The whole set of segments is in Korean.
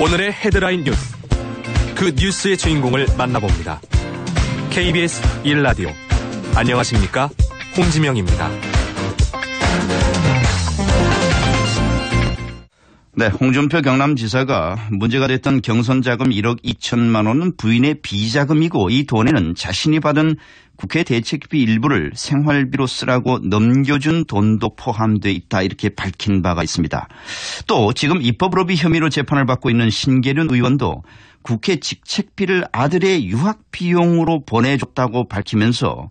오늘의 헤드라인 뉴스, 그 뉴스의 주인공을 만나봅니다. KBS 1라디오 안녕하십니까? 홍지명입니다. 네, 홍준표 경남지사가 문제가 됐던 경선 자금 1억 2천만 원은 부인의 비자금이고 이 돈에는 자신이 받은 국회 대책비 일부를 생활비로 쓰라고 넘겨준 돈도 포함되어 있다, 이렇게 밝힌 바가 있습니다. 또 지금 입법로비 혐의로 재판을 받고 있는 신계륜 의원도 국회 직책비를 아들의 유학 비용으로 보내줬다고 밝히면서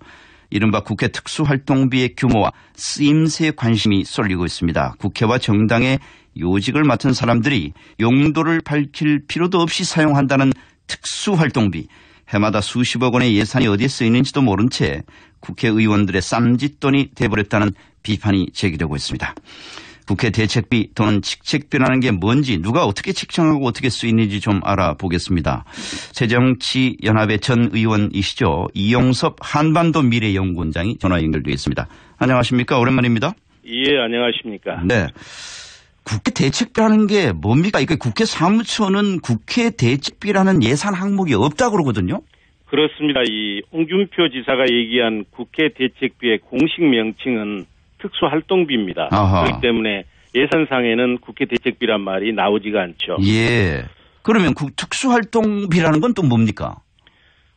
이른바 국회 특수활동비의 규모와 쓰임새에 관심이 쏠리고 있습니다. 국회와 정당의 요직을 맡은 사람들이 용도를 밝힐 필요도 없이 사용한다는 특수활동비, 해마다 수십억 원의 예산이 어디에 쓰이는지도 모른 채 국회의원들의 쌈짓돈이 돼버렸다는 비판이 제기되고 있습니다. 국회 대책비 또는 직책비라는 게 뭔지, 누가 어떻게 책정하고 어떻게 쓰이는지 좀 알아보겠습니다. 새정치연합의 전 의원이시죠. 이용섭 한반도 미래연구원장이 전화 연결되어 있습니다. 안녕하십니까? 오랜만입니다. 예, 안녕하십니까? 네. 국회 대책비라는 게 뭡니까? 이게 국회 사무처는 국회 대책비라는 예산 항목이 없다고 그러거든요. 그렇습니다. 이 홍준표 지사가 얘기한 국회 대책비의 공식 명칭은 특수활동비입니다. 아하. 그렇기 때문에 예산상에는 국회 대책비란 말이 나오지가 않죠. 예. 그러면 특수활동비라는 건 또 뭡니까?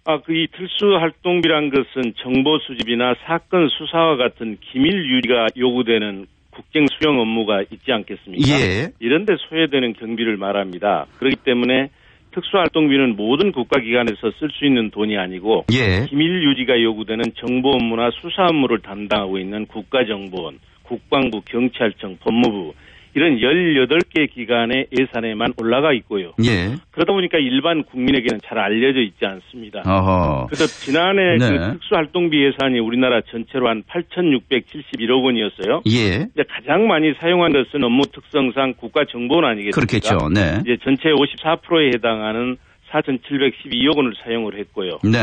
이 특수활동비란 것은 정보 수집이나 사건 수사와 같은 기밀 유지가 요구되는 국정 수용 업무가 있지 않겠습니까? 예. 이런 데 소요되는 경비를 말합니다. 그렇기 때문에 특수활동비는 모든 국가기관에서 쓸 수 있는 돈이 아니고 예. 기밀 유지가 요구되는 정보 업무나 수사 업무를 담당하고 있는 국가정보원, 국방부, 경찰청, 법무부 이런 18개 기관의 예산에만 올라가 있고요. 예. 그러다 보니까 일반 국민에게는 잘 알려져 있지 않습니다. 어허. 그래서 지난해 네. 그 특수활동비 예산이 우리나라 전체로 한 8,671억 원이었어요. 예. 이제 가장 많이 사용한 것은 업무 특성상 국가정보원 아니겠습니까? 그렇겠죠. 네. 이제 전체의 54%에 해당하는 4,712억 원을 사용을 했고요. 네.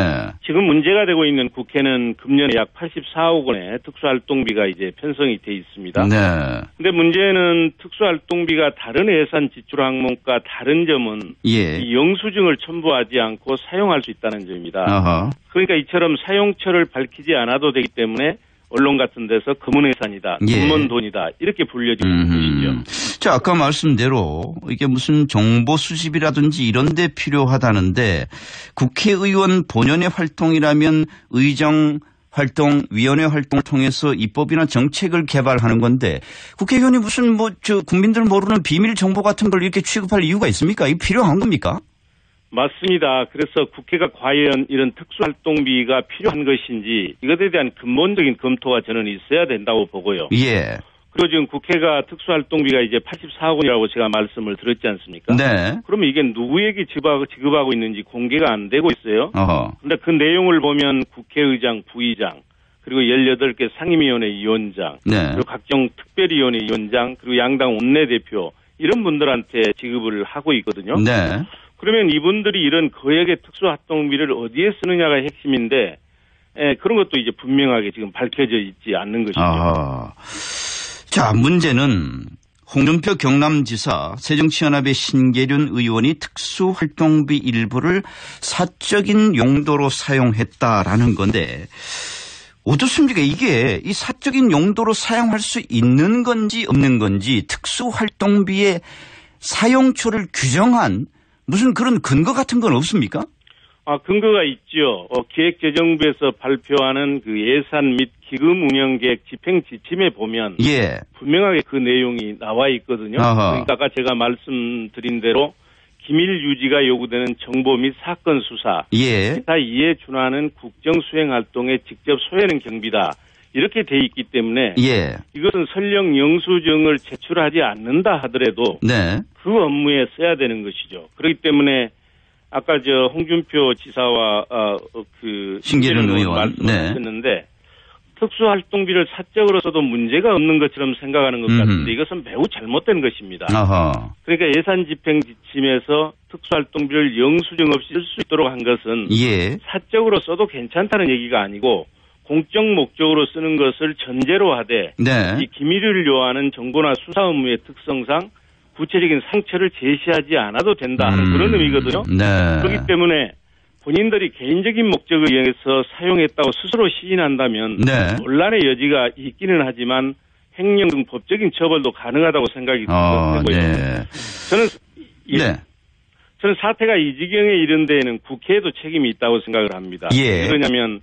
지금 문제가 되고 있는 국회는 금년에 약 84억 원의 특수활동비가 이제 편성이 돼 있습니다. 네. 근데 문제는 특수활동비가 다른 예산 지출 항목과 다른 점은 예. 이 영수증을 첨부하지 않고 사용할 수 있다는 점입니다. 아하. 그러니까 이처럼 사용처를 밝히지 않아도 되기 때문에 언론 같은 데서 검은 예산이다, 검은 돈이다 이렇게 불려지고 있는 것이죠. 자, 아까 말씀대로 이게 무슨 정보 수집이라든지 이런 데 필요하다는데 국회의원 본연의 활동이라면 의정 활동, 위원회 활동을 통해서 입법이나 정책을 개발하는 건데 국회의원이 무슨 국민들 모르는 비밀 정보 같은 걸 이렇게 취급할 이유가 있습니까? 이게 필요한 겁니까? 맞습니다. 그래서 국회가 과연 이런 특수활동비가 필요한 것인지 이것에 대한 근본적인 검토가 저는 있어야 된다고 보고요. 예. 그리고 지금 국회가 특수활동비가 이제 84억 원이라고 제가 말씀을 드렸지 않습니까? 네. 그러면 이게 누구에게 지급하고 있는지 공개가 안 되고 있어요. 그런데 그 내용을 보면 국회의장, 부의장, 그리고 18개 상임위원회 위원장, 네. 그리고 각종 특별위원회 위원장, 그리고 양당 원내대표 이런 분들한테 지급을 하고 있거든요. 네. 그러면 이분들이 이런 거액의 특수활동비를 어디에 쓰느냐가 핵심인데 그런 것도 이제 분명하게 지금 밝혀져 있지 않는 것이죠. 아하. 자, 문제는 홍준표 경남지사, 새정치연합의 신계륜 의원이 특수활동비 일부를 사적인 용도로 사용했다라는 건데 어떻습니까? 이게 이 사적인 용도로 사용할 수 있는 건지 없는 건지 특수활동비의 사용처를 규정한 무슨 그런 근거 같은 건 없습니까? 근거가 있죠. 기획재정부에서 발표하는 그 예산 및 기금 운영 계획 집행 지침에 보면 예. 분명하게 그 내용이 나와 있거든요. 아하. 그러니까 아까 제가 말씀드린 대로 기밀 유지가 요구되는 정보 및 사건 수사, 예. 기타 이에 준하는 국정 수행 활동에 직접 소요하는 경비다. 이렇게 돼 있기 때문에 예. 이것은 설령 영수증을 제출하지 않는다 하더라도 네. 그 업무에 써야 되는 것이죠. 그렇기 때문에 아까 홍준표 지사와 신계륜 의원 말씀하셨는데 네. 특수활동비를 사적으로 써도 문제가 없는 것처럼 생각하는 것 같은데 이것은 매우 잘못된 것입니다. 아하. 그러니까 예산 집행 지침에서 특수활동비를 영수증 없이 쓸 수 있도록 한 것은 예. 사적으로 써도 괜찮다는 얘기가 아니고 공적 목적으로 쓰는 것을 전제로 하되 네. 이 기밀을 요하는 정보나 수사 업무의 특성상 구체적인 상처를 제시하지 않아도 된다 하는 그런 의미거든요. 네. 그렇기 때문에 본인들이 개인적인 목적을 위해서 사용했다고 스스로 시인한다면 네. 논란의 여지가 있기는 하지만 횡령 등 법적인 처벌도 가능하다고 생각이 들고요. 네. 저는 사태가 이 지경에 이른 데에는 국회에도 책임이 있다고 생각을 합니다. 예. 그러냐면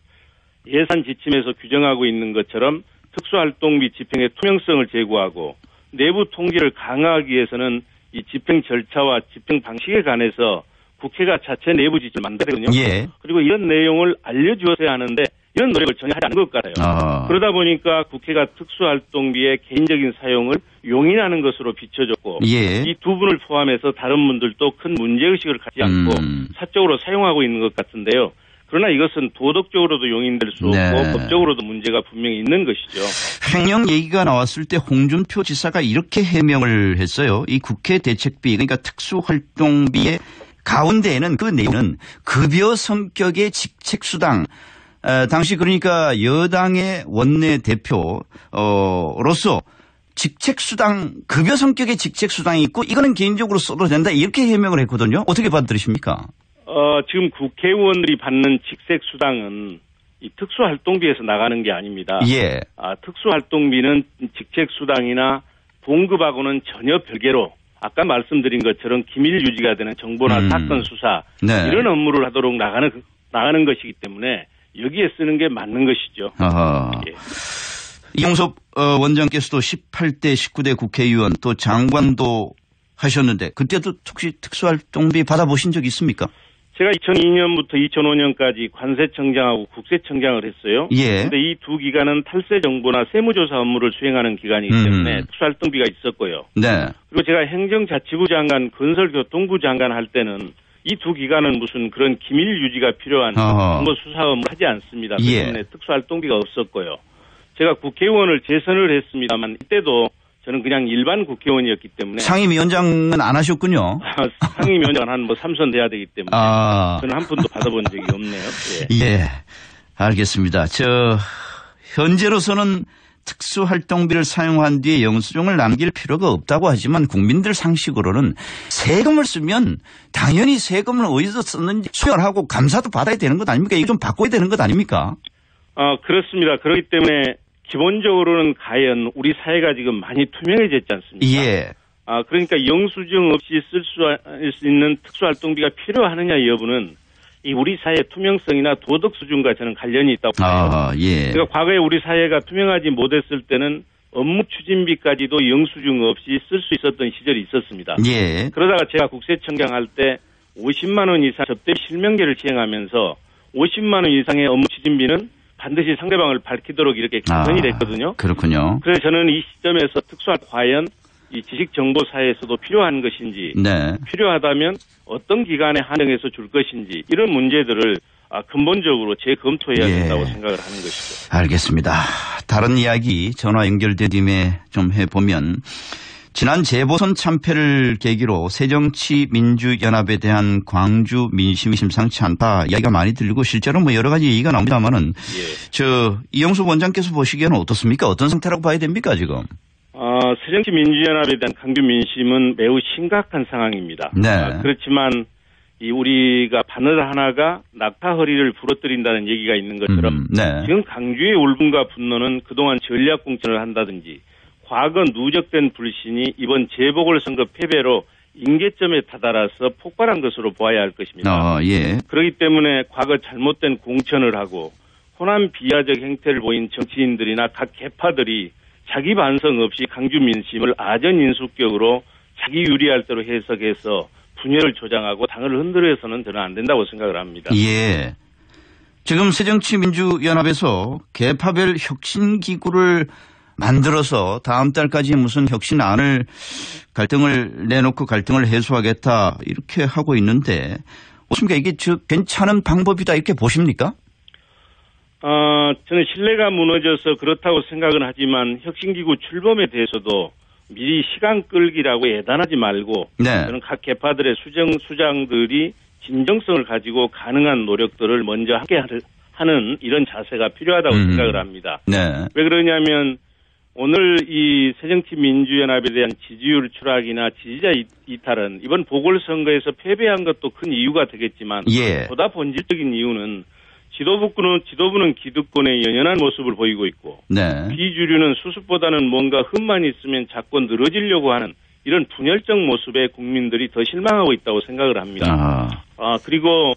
예산 지침에서 규정하고 있는 것처럼 특수활동비 집행의 투명성을 제고하고 내부 통제를 강화하기 위해서는 이 집행 절차와 집행 방식에 관해서 국회가 자체 내부 지침을 만들거든요. 예. 그리고 이런 내용을 알려주었어야 하는데 이런 노력을 전혀 하지 않은 것 같아요. 그러다 보니까 국회가 특수활동비의 개인적인 사용을 용인하는 것으로 비춰졌고 예. 이 두 분을 포함해서 다른 분들도 큰 문제의식을 갖지 않고 사적으로 사용하고 있는 것 같은데요. 그러나 이것은 도덕적으로도 용인될 수 없고 네. 법적으로도 문제가 분명히 있는 것이죠. 횡령 얘기가 나왔을 때 홍준표 지사가 이렇게 해명을 했어요. 이 국회 대책비 그러니까 특수활동비의 가운데에는 그 내용은 급여 성격의 직책수당 당시 그러니까 여당의 원내대표로서 직책수당 급여 성격의 직책수당이 있고 이거는 개인적으로 써도 된다 이렇게 해명을 했거든요. 어떻게 받아들이십니까? 지금 국회의원들이 받는 직책수당은 이 특수활동비에서 나가는 게 아닙니다. 예. 특수활동비는 직책수당이나 봉급하고는 전혀 별개로 아까 말씀드린 것처럼 기밀 유지가 되는 정보나 사건 수사 네. 이런 업무를 하도록 나가는 것이기 때문에 여기에 쓰는 게 맞는 것이죠. 예. 이용섭 원장께서도 18대 19대 국회의원 또 장관도 하셨는데 그때도 혹시 특수활동비 받아보신 적 있습니까? 제가 2002년부터 2005년까지 관세청장하고 국세청장을 했어요. 예. 그런데 이 두 기관은 탈세 정보나 세무조사 업무를 수행하는 기관이기 때문에 특수활동비가 있었고요. 네. 그리고 제가 행정자치부 장관, 건설교통부 장관 할 때는 이 두 기관은 무슨 그런 기밀 유지가 필요한 정보 수사 업무를 하지 않습니다. 그 때문에 예. 특수활동비가 없었고요. 제가 국회의원을 재선을 했습니다만 이때도 저는 그냥 일반 국회의원이었기 때문에 상임위원장은 안 하셨군요. 상임위원장은 한 3선 돼야 되기 때문에 저는 한 푼도 받아본 적이 없네요. 예, 알겠습니다. 현재로서는 특수활동비를 사용한 뒤에 영수증을 남길 필요가 없다고 하지만 국민들 상식으로는 세금을 쓰면 당연히 세금을 어디서 썼는지 수혈하고 감사도 받아야 되는 것 아닙니까? 이거 좀 바꿔야 되는 것 아닙니까? 그렇습니다. 그렇기 때문에 기본적으로는 과연 우리 사회가 지금 많이 투명해졌지 않습니까? 예. 그러니까 영수증 없이 쓸 수 있는 특수활동비가 필요하느냐 여부는 이 우리 사회의 투명성이나 도덕 수준과 저는 관련이 있다고 봐요. 예. 그러니까 과거에 우리 사회가 투명하지 못했을 때는 업무 추진비까지도 영수증 없이 쓸 수 있었던 시절이 있었습니다. 예. 그러다가 제가 국세청장 할 때 50만 원 이상 접대 실명제를 시행하면서 50만 원 이상의 업무 추진비는 반드시 상대방을 밝히도록 이렇게 개선이 됐거든요. 그렇군요. 그래서 저는 이 시점에서 과연 이 지식정보사에서도 필요한 것인지 네. 필요하다면 어떤 기관에 한정해서 줄 것인지 이런 문제들을 근본적으로 재검토해야 된다고 생각을 하는 것이죠. 알겠습니다. 다른 이야기 전화 연결된 김에 좀 해보면 지난 재보선 참패를 계기로 새정치민주연합에 대한 광주 민심이 심상치 않다 이야기가 많이 들리고 실제로 여러 가지 얘기가 나옵니다만은 이용수 원장께서 보시기에는 어떻습니까? 어떤 상태라고 봐야 됩니까 지금? 새정치민주연합에 대한 광주 민심은 매우 심각한 상황입니다. 네. 그렇지만 우리가 바늘 하나가 낙타 허리를 부러뜨린다는 얘기가 있는 것처럼 네. 지금 광주의 울분과 분노는 그동안 전략 공천을 한다든지 과거 누적된 불신이 이번 재보궐선거 패배로 임계점에 다다라서 폭발한 것으로 보아야 할 것입니다. 예. 그렇기 때문에 과거 잘못된 공천을 하고 호남 비하적 행태를 보인 정치인들이나 각 계파들이 자기 반성 없이 광주 민심을 아전인수격으로 자기 유리할 대로 해석해서 분열을 조장하고 당을 흔들어서는 저는 안 된다고 생각을 합니다. 예. 지금 새정치민주연합에서 계파별 혁신기구를 만들어서 다음 달까지 무슨 혁신안을 갈등을 내놓고 갈등을 해소하겠다 이렇게 하고 있는데 어떻습니까? 이게 괜찮은 방법이다 이렇게 보십니까? 저는 신뢰가 무너져서 그렇다고 생각은 하지만 혁신기구 출범에 대해서도 미리 시간 끌기라고 예단하지 말고 네. 저는 각 계파들의 수장들이 진정성을 가지고 가능한 노력들을 먼저 하게 하는 이런 자세가 필요하다고 생각을 합니다. 네. 왜 그러냐면 오늘 이 새정치민주연합에 대한 지지율 추락이나 지지자 이탈은 이번 보궐선거에서 패배한 것도 큰 이유가 되겠지만 예. 보다 본질적인 이유는 지도부는 기득권의 연연한 모습을 보이고 있고 네. 비주류는 수습보다는 뭔가 흠만 있으면 자꾸 늘어지려고 하는 이런 분열적 모습에 국민들이 더 실망하고 있다고 생각을 합니다. 그리고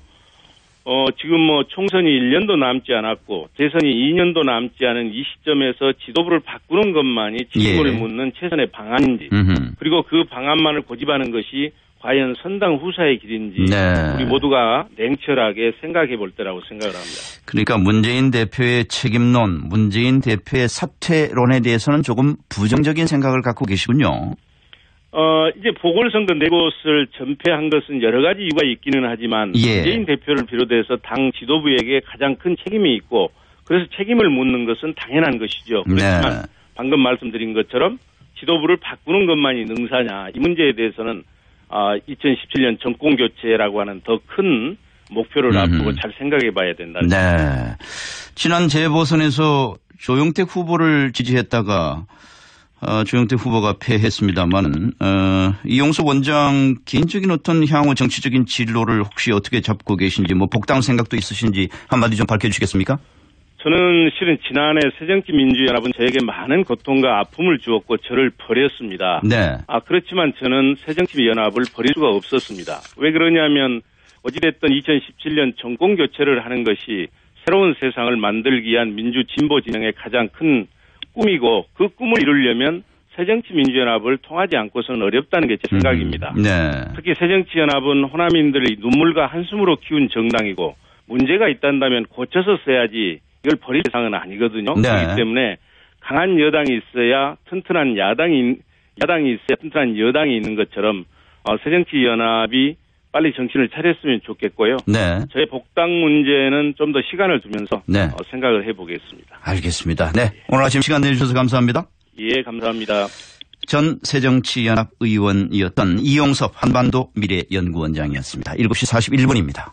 지금 총선이 1년도 남지 않았고 대선이 2년도 남지 않은 이 시점에서 지도부를 바꾸는 것만이 책임을 묻는 최선의 방안인지 그리고 그 방안만을 고집하는 것이 과연 선당 후사의 길인지 우리 모두가 냉철하게 생각해 볼 때라고 생각을 합니다. 그러니까 문재인 대표의 책임론, 문재인 대표의 사퇴론에 대해서는 조금 부정적인 생각을 갖고 계시군요. 이제 보궐선거 네 곳을 전패한 것은 여러 가지 이유가 있기는 하지만 문재인 대표를 비롯해서 당 지도부에게 가장 큰 책임이 있고 그래서 책임을 묻는 것은 당연한 것이죠. 그렇지만 방금 말씀드린 것처럼 지도부를 바꾸는 것만이 능사냐 이 문제에 대해서는 2017년 정권교체라고 하는 더 큰 목표를 앞두고 잘 생각해 봐야 된다는 네. 지난 재보선에서 조영택 후보를 지지했다가 조영택 후보가 패했습니다만 이용석 원장 개인적인 어떤 향후 정치적인 진로를 혹시 어떻게 잡고 계신지 복당 생각도 있으신지 한마디 좀 밝혀주시겠습니까? 저는 실은 지난해 새정치민주연합은 저에게 많은 고통과 아픔을 주었고 저를 버렸습니다. 네. 그렇지만 저는 새정치연합을 버릴 수가 없었습니다. 왜 그러냐면 어찌됐든 2017년 정권교체를 하는 것이 새로운 세상을 만들기 위한 민주 진보 진영의 가장 큰 꿈이고 그 꿈을 이루려면 새정치민주연합을 통하지 않고서는 어렵다는 게 제 생각입니다. 네. 특히 새정치연합은 호남인들의 눈물과 한숨으로 키운 정당이고 문제가 있단다면 고쳐서 써야지 이걸 버릴 세상은 아니거든요. 네. 그렇기 때문에 강한 여당이 있어야 튼튼한 야당이 있어야 튼튼한 여당이 있는 것처럼 새정치연합이 빨리 정신을 차렸으면 좋겠고요. 네. 저의 복당 문제는 좀 더 시간을 두면서 생각을 해보겠습니다. 알겠습니다. 네. 오늘 아침 시간 내주셔서 감사합니다. 예, 감사합니다. 전 새정치연합 의원이었던 이용섭 한반도 미래연구원장이었습니다. 7시 41분입니다.